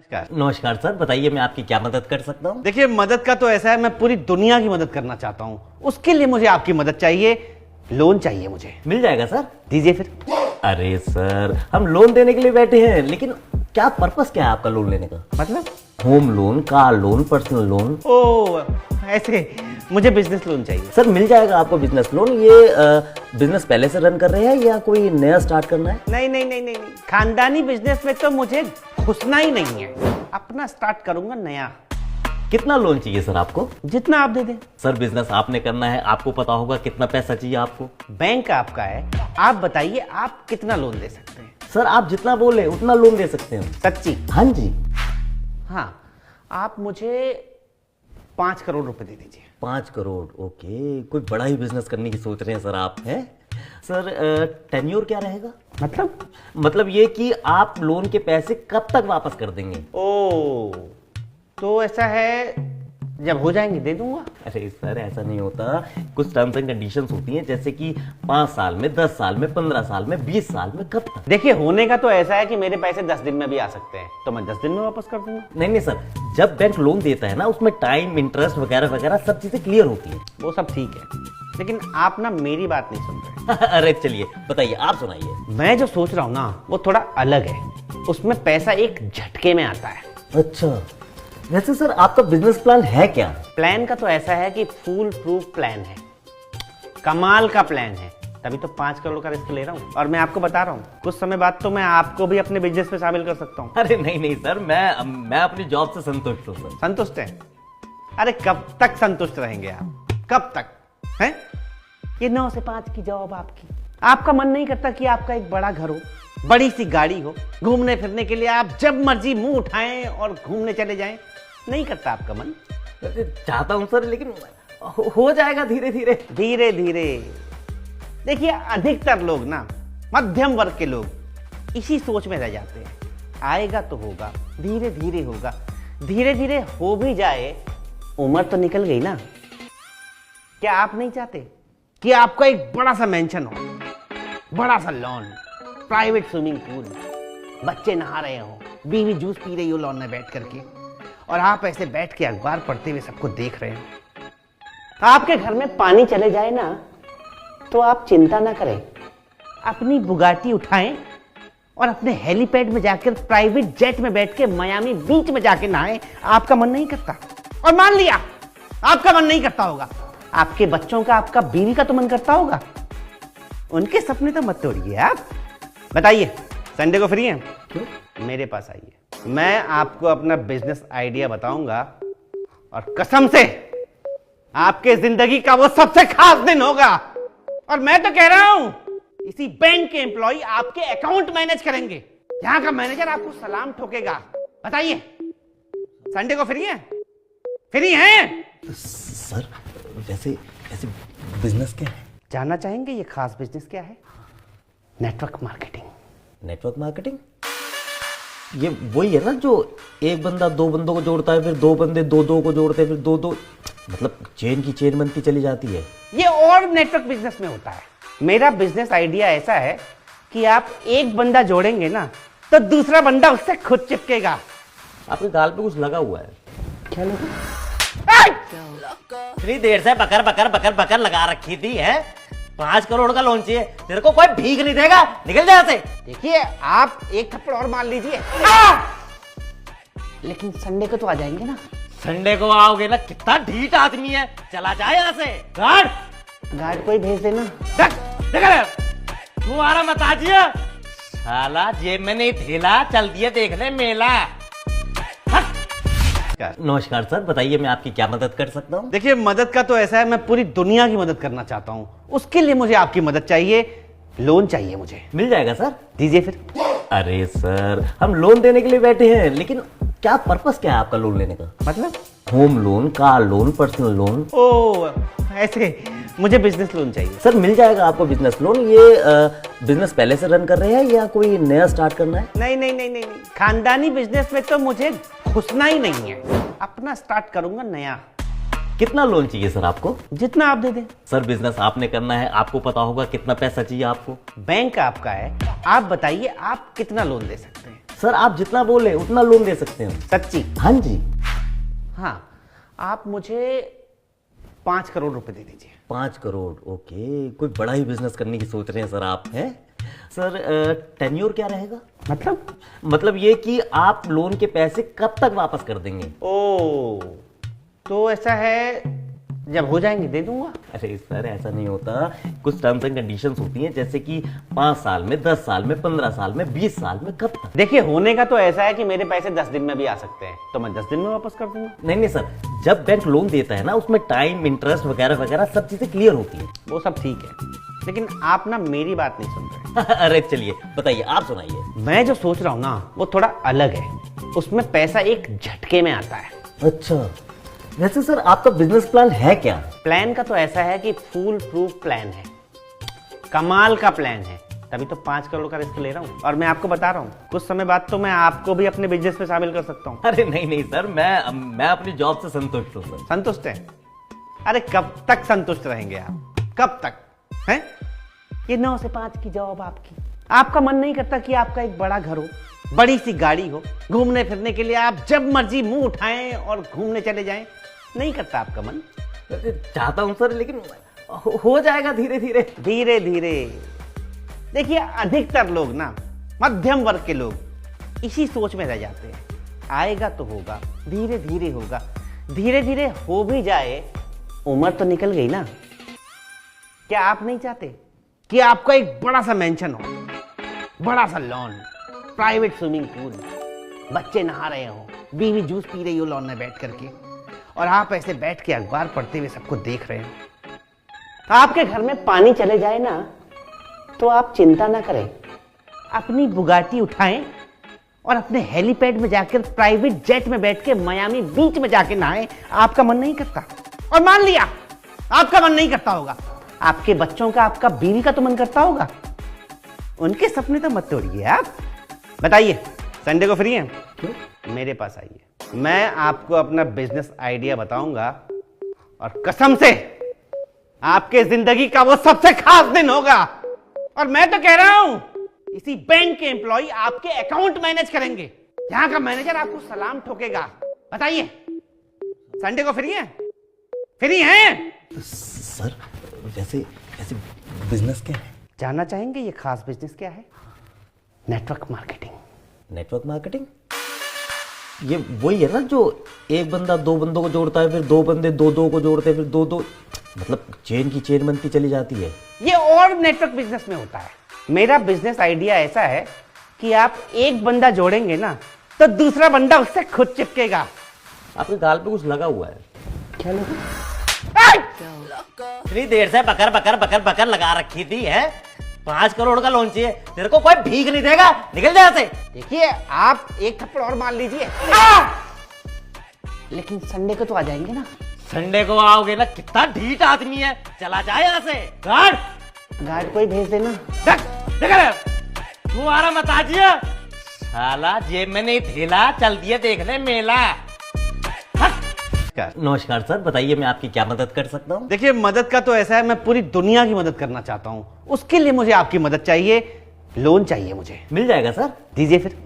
नमस्कार। नमस्कार सर, बताइए मैं आपकी क्या मदद कर सकता हूँ। देखिए, मदद का तो ऐसा है, मैं पूरी दुनिया की मदद करना चाहता हूँ। उसके लिए मुझे आपकी मदद चाहिए, लोन चाहिए मुझे। मिल जाएगा सर। दीजिए फिर। अरे सर, हम लोन देने के लिए बैठे हैं, लेकिन क्या पर्पस क्या है आपका लोन लेने का? मतलब? Home loan, car loan, personal loan. ओ ऐसे, मुझे बिजनेस लोन चाहिए। सर मिल जाएगा आपको बिजनेस लोन। ये बिजनेस पहले से रन कर रहे हैं या कोई नया स्टार्ट करना है? नहीं नहीं नहीं नहीं नहीं, खानदानी बिजनेस में तो मुझे घुसना ही नहीं है, अपना स्टार्ट करूंगा नया। कितना लोन चाहिए सर आपको? जितना आप दे दें। सर बिजनेस आपने करना है, आपको पता होगा कितना पैसा चाहिए आपको। बैंक आपका है, आप बताइए आप कितना लोन दे सकते हैं। सर आप जितना बोले उतना लोन दे सकते हैं। सच्ची? हाँ जी। हाँ, आप मुझे 5 करोड़ रुपए दे दीजिए। 5 करोड़? ओके, कोई बड़ा ही बिजनेस करने की सोच रहे हैं सर आप, हैं? सर टेन्योर क्या रहेगा? मतलब ये कि आप लोन के पैसे कब तक वापस कर देंगे? ओ, तो ऐसा है, जब हो जाएंगे दे दूंगा। अरे सर ऐसा नहीं होता, कुछ टर्म्स एंड कंडीशंस होती हैं, जैसे कि 5 साल में, 10 साल में, 15 साल में, 20 साल में, कब तक? देखिए, होने का तो ऐसा है कि मेरे पैसे 10 दिन में भी आ सकते हैं, तो मैं 10 दिन में वापस कर दूंगा। नहीं सर, जब बैंक लोन देता है ना, उसमें टाइम, इंटरेस्ट वगैरह वगैरह सब चीजें क्लियर होती है। वो सब ठीक है, लेकिन आप ना मेरी बात नहीं सुन रहे। अरे चलिए बताइए, आप सुनाइए। मैं जो सोच रहा हूँ ना, वो थोड़ा अलग है। उसमें पैसा एक झटके में आता है। अच्छा, वैसे सर आपका बिजनेस प्लान है क्या? प्लान का तो ऐसा है कि फूल प्रूफ प्लान है, कमाल का प्लान है, तभी तो 5 करोड़ का रिस्क ले रहा हूँ। और मैं आपको बता रहा हूँ, कुछ समय बाद तो मैं आपको भी अपने बिजनेस में शामिल कर सकता हूँ। अरे नहीं सर, मैं अपनी जॉब से संतुष्ट हूँ सर। संतुष्ट है? अरे कब तक संतुष्ट रहेंगे आप? कब तक हैं? ये 9 से 5 की जॉब आपकी, आपका मन नहीं करता कि आपका एक बड़ा घर हो, बड़ी सी गाड़ी हो, घूमने फिरने के लिए आप जब मर्जी मुंह उठाएं और घूमने चले जाएं? नहीं करता आपका मन? चाहता हूं सर, लेकिन हो जाएगा धीरे धीरे। धीरे धीरे? देखिए, अधिकतर लोग ना, मध्यम वर्ग के लोग इसी सोच में रह जाते हैं, आएगा तो होगा, धीरे धीरे होगा। धीरे धीरे हो भी जाए, उम्र तो निकल गई ना। क्या आप नहीं चाहते कि आपका एक बड़ा सा मेंशन हो, बड़ा सा लॉन, प्राइवेट स्विमिंग पूल, बच्चे नहा रहे हो, बीवी जूस पी रही हो लॉन में बैठ करके, और आप ऐसे बैठ के अखबार पढ़ते हुए सबको देख रहे हो। आपके घर में पानी चले जाए ना, तो आप चिंता ना करें, अपनी बुगाटी उठाएं और अपने हेलीपैड में जाकर प्राइवेट जेट में बैठ के मियामी बीच में जाके नहाएं। आपका मन नहीं करता? और मान लिया आपका मन नहीं करता होगा, आपके बच्चों का, आपका बीवी का तो मन करता होगा। उनके सपने तो मत तोड़िए आप। बताइए, संडे को फ्री हैं? क्यों? मेरे पास आइए, मैं आपको अपना बिजनेस आइडिया बताऊंगा, और कसम से आपके जिंदगी का वो सबसे खास दिन होगा। और मैं तो कह रहा हूं, इसी बैंक के एम्प्लॉय आपके अकाउंट मैनेज करेंगे, यहां का मैनेजर आपको सलाम ठोकेगा। बताइए, संडे को फ्री है? फ्री हैं? सर वैसे बिजनेस क्या है? जानना चाहेंगे ये खास बिजनेस क्या है? Network marketing. Network marketing? ये वही है ना जो एक बंदा 2 बंदों को जोड़ता है, फिर 2 बंदे 2 को जोड़ते हैं, फिर 2, मतलब चेन की चेन बनती चली जाती है। ये और नेटवर्क बिजनेस में होता है। मेरा बिजनेस आइडिया ऐसा है कि आप एक बंदा जोड़ेंगे ना, तो दूसरा बंदा उससे खुद चिपकेगा। आपके गाल पे कुछ लगा हुआ है। क्या लगा? इतनी देर से बकर लगा रखी थी है। 5 करोड़ का लोन चाहिए, तेरे को कोई भीख नहीं देगा, निकल जा से। देखिए, आप एक थप्पड़ और मार लीजिए, लेकिन संडे को तो आ जाएंगे ना? संडे को आओगे ना? कितना ढीठ आदमी है, चला जाए यहाँ से। गार्ड को ही भेज देना। तुम्हारा बता दिया साला, जेब में नहीं थेला, चल दिया देख ले मेला। नमस्कार सर, बताइए मैं आपकी क्या मदद कर सकता हूँ। देखिए, मदद का तो ऐसा है, मैं पूरी दुनिया की मदद करना चाहता हूँ। उसके लिए मुझे आपकी मदद चाहिए, लोन चाहिए मुझे। मिल जाएगा सर। दीजिए फिर। अरे सर, हम लोन देने के लिए बैठे हैं, लेकिन क्या पर्पस क्या है आपका लोन लेने का? मतलब? Home loan, car loan, personal loan. ओ ऐसे, मुझे बिजनेस लोन चाहिए। सर मिल जाएगा आपको बिजनेस लोन। ये बिजनेस पहले से रन कर रहे हैं या कोई नया स्टार्ट करना है? नहीं नहीं नहीं नहीं, खानदानी बिजनेस में तो मुझे घुसना ही नहीं है, अपना स्टार्ट करूंगा नया। कितना लोन चाहिए सर आपको? जितना आप दे दें। सर बिजनेस आपने करना है, आपको पता होगा कितना पैसा चाहिए आपको। बैंक आपका है, आप बताइए आप कितना लोन दे सकते हैं। सर आप जितना बोले उतना लोन दे सकते हैं। सच्ची? हाँ जी। हाँ, आप मुझे 5 करोड़ रुपए दे दीजिए। 5 करोड़? ओके, कोई बड़ा ही बिजनेस करने की सोच रहे हैं सर आप, हैं? सर टेन्योर क्या रहेगा? मतलब ये कि आप लोन के पैसे कब तक वापस कर देंगे? ओ, तो ऐसा है, जब हो जाएंगे दे दूंगा। अरे सर ऐसा नहीं होता, कुछ टर्म्स एंड कंडीशंस होती हैं, जैसे कि 5 साल में, 10 साल में, 15 साल में, 20 साल में, कब तक? देखिए, होने का तो ऐसा है कि मेरे पैसे 10 दिन में भी आ सकते हैं, तो मैं 10 दिन में वापस कर दूंगा। नहीं सर, जब बैंक लोन देता है ना, उसमें टाइम, इंटरेस्ट वगैरह वगैरह सब चीजें क्लियर होती है। वो सब ठीक है, लेकिन आप ना मेरी बात नहीं सुन रहे। अरे चलिए बताइए, आप सुनाइए। मैं जो सोच रहा हूँ ना, वो थोड़ा अलग है। उसमें पैसा एक झटके में आता है। अच्छा, वैसे सर आपका बिजनेस प्लान है क्या? प्लान का तो ऐसा है कि फूल प्रूफ प्लान है, कमाल का प्लान है, तभी तो 5 करोड़ का रिस्क ले रहा हूँ। और मैं आपको बता रहा हूँ, कुछ समय बाद तो मैं आपको भी अपने बिजनेस में शामिल कर सकता हूँ। अरे नहीं सर, मैं अपनी जॉब से संतुष्ट हूँ सर। संतुष्ट है? अरे कब तक संतुष्ट रहेंगे आप? कब तक हैं? ये 9 से 5 की जॉब आपकी। आपका मन नहीं करता कि आपका एक बड़ा घर हो, बड़ी सी गाड़ी हो, घूमने फिरने के लिए आप जब मर्जी मुंह उठाएं और घूमने चले जाएं? नहीं करता आपका मन? चाहता हूं सर, लेकिन हो जाएगा धीरे धीरे। धीरे धीरे? देखिए, अधिकतर लोग ना, मध्यम वर्ग के लोग इसी सोच में रह जाते हैं। आएगा तो होगा, धीरे धीरे होगा, धीरे धीरे हो भी जाए, उम्र तो निकल गई ना। क्या आप नहीं चाहते कि आपका एक बड़ा सा मेंशन हो, बड़ा सा लॉन, प्राइवेट स्विमिंग पूल, बच्चे नहा रहे हो, बीवी जूस पी रही हो लॉन में बैठ करके, और आप ऐसे बैठ के अखबार पढ़ते हुए सबको देख रहे हो। आपके घर में पानी चले जाए ना, तो आप चिंता ना करें, अपनी बुगाटी उठाएं और अपने हेलीपैड में जाकर प्राइवेट जेट में बैठ के मियामी बीच में जाके नहाएं। आपका मन नहीं करता? और मान लिया आपका मन नहीं करता होगा, आपके बच्चों का, आपका बीवी का तो मन करता होगा। उनके सपने तो मत तोड़िए आप। बताइए, संडे को फ्री हैं? क्यों? मेरे पास आइए, मैं आपको अपना बिजनेस आइडिया बताऊंगा, और कसम से आपके जिंदगी का वो सबसे खास दिन होगा। और मैं तो कह रहा हूं, इसी बैंक के एम्प्लॉय आपके अकाउंट मैनेज करेंगे, यहां का मैनेजर आपको सलाम ठोकेगा। बताइए, संडे को फ्री हैं? फ्री हैं? सर वैसे बिजनेस क्या है? जानना चाहेंगे ये खास बिजनेस क्या है? Network marketing. Network marketing? ये वही है ना जो एक बंदा 2 बंदों को जोड़ता है, फिर 2 बंदे 2 को जोड़ते हैं, फिर 2, मतलब चेन की चेन बनती चली जाती है। ये और नेटवर्क बिजनेस में होता है। मेरा बिजनेस आइडिया ऐसा है कि आप एक बंदा जोड़ेंगे ना, तो दूसरा बंदा उससे खुद चिपकेगा। आपके गाल पे कुछ लगा हुआ है। क्या लगा? इतनी देर से बकर लगा रखी थी है। 5 करोड़ का लोन चाहिए, तेरे को कोई भीख नहीं देगा, निकल जा से। देखिए, आप एक थप्पड़ और मार लीजिए, लेकिन संडे को तो आ जाएंगे ना? संडे को आओगे ना? कितना ढीठ आदमी है, चला जाए यहाँ से। गार्ड कोई भेज देना। तुम्हारा मताजिया साला जेब में नहीं थेला, चल दिया देखने मेला। नमस्कार सर, बताइए मैं आपकी क्या मदद कर सकता हूँ? देखिए, मदद का तो ऐसा है, मैं पूरी दुनिया की मदद करना चाहता हूँ। उसके लिए मुझे आपकी मदद चाहिए, लोन चाहिए मुझे। मिल जाएगा सर। दीजिए फिर।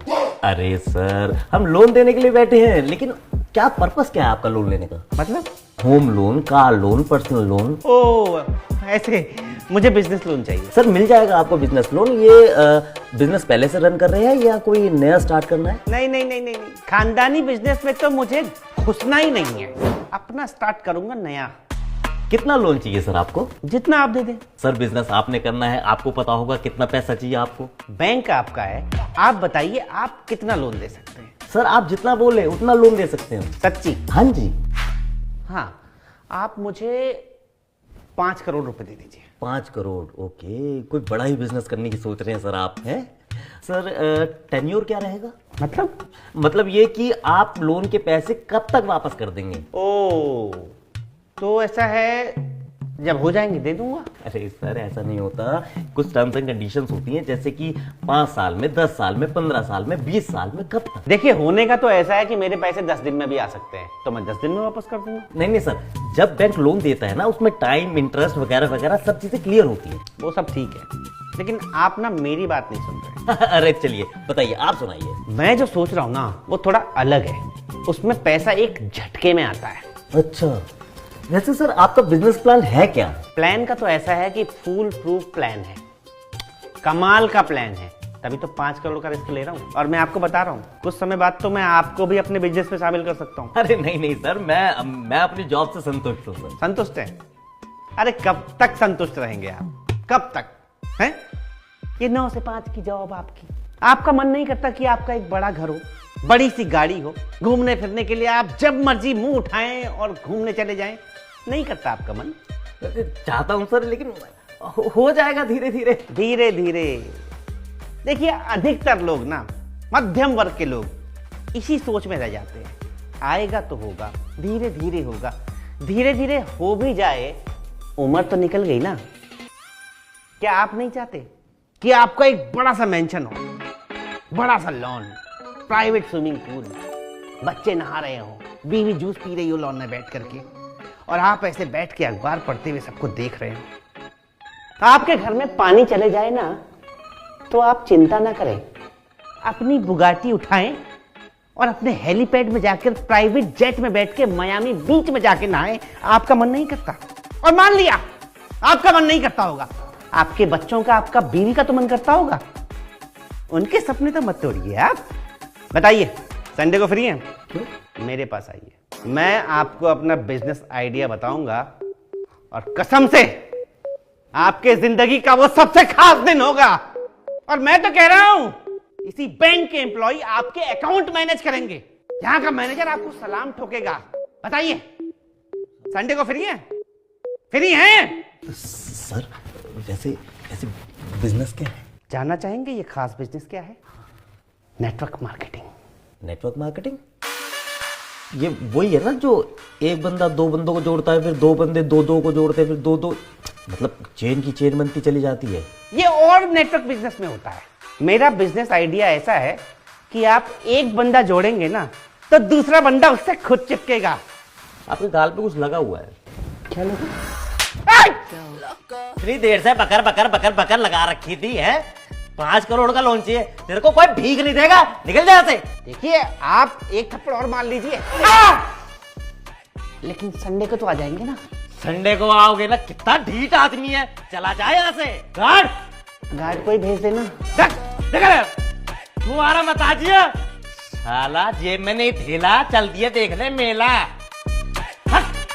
अरे सर, हम लोन देने के लिए बैठे हैं, लेकिन क्या पर्पस क्या है आपका लोन लेने का? मतलब? Home loan, car loan, personal loan? ओ ऐसे, मुझे बिजनेस लोन चाहिए। सर मिल जाएगा आपको बिजनेस लोन। ये बिजनेस पहले से रन कर रहे हैं या कोई नया स्टार्ट करना है? नहीं, खानदानी बिजनेस में तो मुझे घुसना ही नहीं है, अपना स्टार्ट करूंगा नया। कितना लोन चाहिए सर आपको? जितना आप दे दें। सर बिजनेस आपने करना है, आपको पता होगा कितना पैसा चाहिए आपको। बैंक आपका है, आप बताइए आप कितना लोन दे सकते हैं? सर आप जितना बोले उतना लोन दे सकते हैं। सच्ची? हाँ जी। हाँ, आप मुझे 5 करोड़ रुपए दे दीजिए। 5 करोड़? ओके, कोई बड़ा ही बिजनेस करने की सोच रहे हैं सर आप, हैं? सर टेन्योर क्या रहेगा? मतलब ये कि आप लोन के पैसे कब तक वापस कर देंगे? ओ, तो ऐसा है, जब हो जाएंगे दे दूंगा। अरे सर ऐसा नहीं होता, कुछ टर्म्स एंड कंडीशंस होती हैं, जैसे कि 5 साल में, 10 साल में, 15 साल में, 20 साल में, कब तक? देखिए, होने का तो ऐसा है कि मेरे पैसे 10 दिन में भी आ सकते हैं, तो मैं 10 दिन में वापस कर दूंगा। नहीं सर, जब बैंक लोन देता है ना, उसमें टाइम, इंटरेस्ट वगैरह वगैरह सब चीजें क्लियर होती है। वो सब ठीक है, लेकिन आप ना मेरी बात नहीं सुन रहे। अरे चलिए बताइए, आप सुनाइए। मैं जो सोच रहा हूँ ना वो थोड़ा अलग है, उसमें पैसा एक झटके में आता है। अच्छा, वैसे सर आपका बिजनेस प्लान है क्या? प्लान का तो ऐसा है कि फूल प्रूफ प्लान है, कमाल का प्लान है, तभी तो 5 करोड़ का रिस्क ले रहा हूँ। और मैं आपको बता रहा हूँ कुछ समय बाद तो मैं आपको भी अपने बिजनेस में शामिल कर सकता हूँ। अरे नहीं नहीं सर, मैं अपनी जॉब से संतुष्ट हूँ सर। संतुष्ट है? अरे कब तक संतुष्ट रहेंगे आप, कब तक हैं? ये 9 से 5 की जॉब आपकी, आपका मन नहीं करता कि आपका एक बड़ा घर हो, बड़ी सी गाड़ी हो, घूमने फिरने के लिए आप जब मर्जी मुंह उठाएं और घूमने चले जाएं? नहीं करता आपका मन? चाहता हूं सर, लेकिन हो जाएगा धीरे धीरे। धीरे धीरे? देखिए अधिकतर लोग ना, मध्यम वर्ग के लोग इसी सोच में रह जाते हैं, आएगा तो होगा, धीरे धीरे होगा, धीरे धीरे हो भी जाए, उम्र तो निकल गई ना। क्या आप नहीं चाहते कि आपका एक बड़ा सा मेंशन हो, बड़ा सा लॉन, प्राइवेट स्विमिंग पूल, बच्चे नहा रहे हो, बीवी जूस पी रही हो लॉन में बैठ करके, और आप ऐसे बैठ के अखबार पढ़ते हुए सबको देख रहे हो। आपके घर में पानी चले जाए ना तो आप चिंता ना करें, अपनी बुगाटी उठाएं और अपने हेलीपैड में जाकर प्राइवेट जेट में बैठ के मियामी बीच में जाके नहाएं। आपका मन नहीं करता? और मान लिया आपका मन नहीं करता होगा, आपके बच्चों का, आपका बीवी का तो मन करता होगा। उनके सपने तो मत तोड़िए आप। बताइए, संडे को फ्री हैं? मेरे पास आइए, मैं आपको अपना बिजनेस आइडिया बताऊंगा और कसम से आपके जिंदगी का वो सबसे खास दिन होगा। और मैं तो कह रहा हूं इसी बैंक के एम्प्लॉय आपके अकाउंट मैनेज करेंगे, यहां का मैनेजर आपको सलाम ठोकेगा। बताइए, संडे को फ्री हैं? फ्री हैं? सर वैसे वैसे बिजनेस क्या है? जानना चाहेंगे ये खास बिजनेस क्या है? Network marketing. Network marketing? ये वही है ना जो एक बंदा 2 बंदों को जोड़ता है, फिर 2 बंदे 2 को जोड़ते हैं, फिर 2 मतलब चेन की चेन बनती चली जाती है। ये और नेटवर्क बिजनेस में होता है। मेरा बिजनेस आइडिया ऐसा है कि आप एक बंदा जोड़ेंगे ना तो दूसरा बंदा उससे खुद चिपकेगा। आपके गाल पे कुछ लगा हुआ है। क्या लगा? इतनी देर से बकर बकर बकर बकर लगा रखी थी है। 5 करोड़ का लोन चाहिए, तेरे को कोई भीख नहीं देगा, निकल जा से। देखिए आप एक थप्पड़ और मार लीजिए, लेकिन संडे को तो आ जाएंगे ना? संडे को आओगे ना? कितना ढीठ आदमी है, चला जाए यहाँ से। गार्ड कोई भेज देना। तुम्हारा मत आजिए, साला जेब में नहीं थेला, चल दिए देखने मेला।